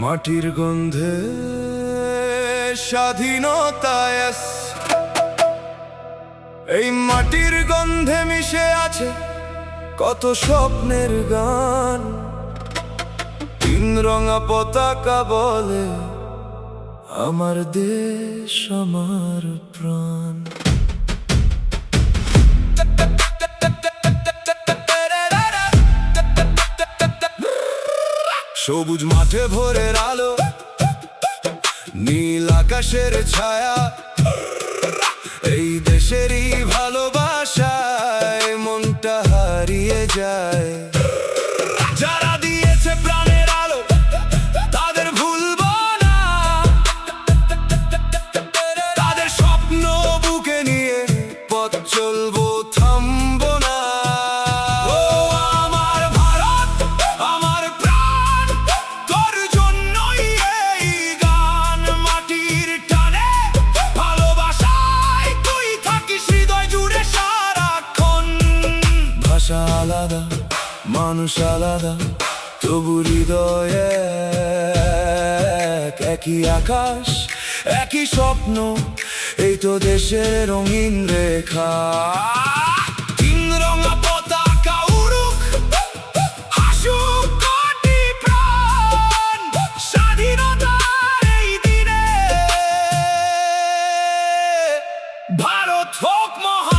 মাটির গন্ধে স্বাধীনতায় এই মাটির গন্ধে মিশে আছে কত স্বপ্নের গান। তিন রঙা পতাকা বলে আমার দেশ আমার প্রাণ। সবুজ মাঠে ভোরের আলো, নীল আকাশের ছায়া, এই দেশেরই ভালোবাসায় মনটা হারিয়ে যায়। যারা দিয়েছে প্রাণের আলো তাদের ভুলবো না, তাদের স্বপ্ন বুকে নিয়ে পথ চলবো, থামবো না। ও আমার ভারত, আমার প্রাণ, তোর জন্যই এই গান। মাটির টানে ভালোবাসায় তুই থাকিস হৃদয় জুড়ে সারাক্ষণ। ভাষা আলাদা, মানুষ আলাদা, তবু হৃদয়ে এক। একই আকাশ, একই স্বপ্ন, এই তো দেশের রঙিন রেখা। তিন রঙা পতাকা উড়ুক, হাসুক কোটি প্রাণ, স্বাধীনতার এই দিনে ভারত হোক মহান।